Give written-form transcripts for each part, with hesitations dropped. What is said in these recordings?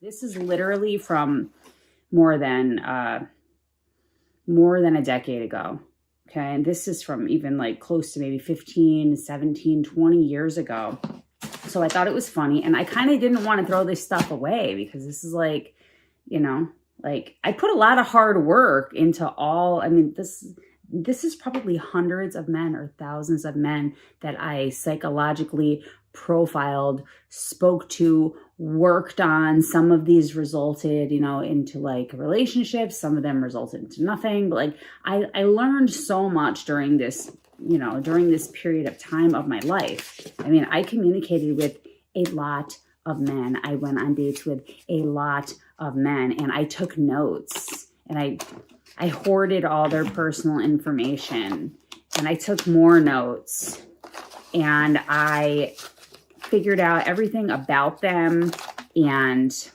This is literally from more than a decade ago. Okay. And this is from even like close to maybe 15, 17, 20 years ago. So I thought it was funny. And I kind of didn't want to throw this stuff away because this is like, like I put a lot of hard work into this is probably hundreds of men or thousands of men that I psychologically profiled, spoke to, worked on. Some of these resulted, into like relationships. Some of them resulted into nothing. But like I learned so much during this, during this period of time of my life. I communicated with a lot of men. I went on dates with a lot of men and I took notes and I hoarded all their personal information and I took more notes and I figured out everything about them and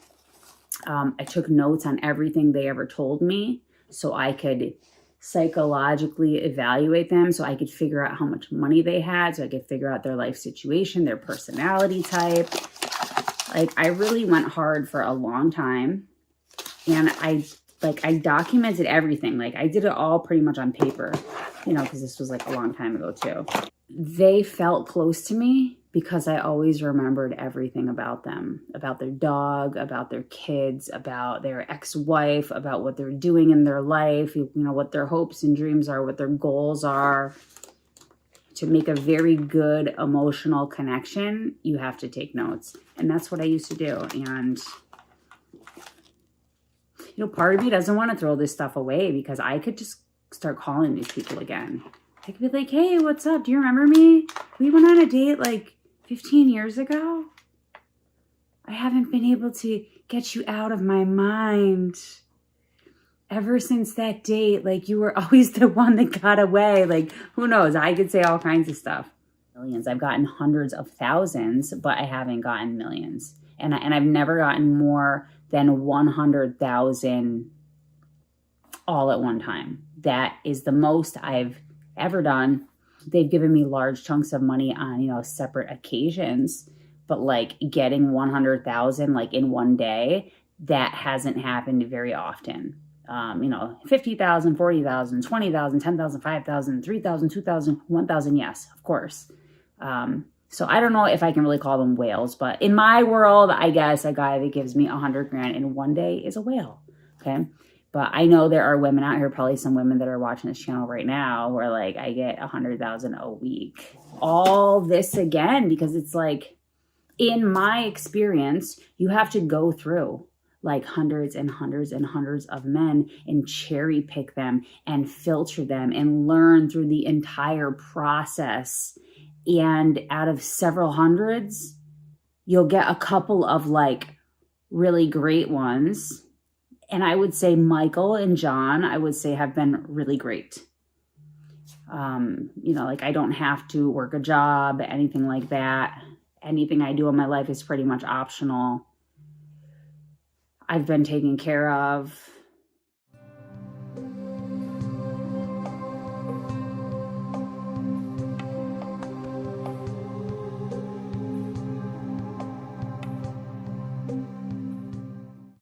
I took notes on everything they ever told me so I could psychologically evaluate them, so I could figure out how much money they had, so I could figure out their life situation, their personality type. Like I really went hard for a long time and I documented everything. Like I did it all pretty much on paper, because this was like a long time ago too. They felt close to me because I always remembered everything about them, about their dog, about their kids, about their ex-wife, about what they're doing in their life, what their hopes and dreams are, what their goals are. To make a very good emotional connection, you have to take notes. And that's what I used to do. And part of me doesn't want to throw this stuff away because I could just start calling these people again. I could be like, hey, what's up? Do you remember me? We went on a date like 15 years ago. I haven't been able to get you out of my mind. Ever since that date, like you were always the one that got away. Like, who knows? I could say all kinds of stuff. Millions. I've gotten hundreds of thousands, but I haven't gotten millions. And I've never gotten more than 100,000 all at one time. That is the most I've ever done. They've given me large chunks of money on, separate occasions, but like getting 100,000 like in one day, that hasn't happened very often. 50,000, 40,000, 20,000, 10,000, 5,000, 3,000, 2,000, 1,000. Yes, of course. So I don't know if I can really call them whales, but in my world, I guess a guy that gives me 100 grand in one day is a whale. Okay. But I know there are women out here, probably some women that are watching this channel right now where like I get 100,000 a week. All this again, because it's like, in my experience, you have to go through like hundreds and hundreds and hundreds of men and cherry pick them and filter them and learn through the entire process. And out of several hundreds, you'll get a couple of like really great ones. And I would say Michael and John, I would say have been really great. Like I don't have to work a job, anything like that. Anything I do in my life is pretty much optional. I've been taken care of.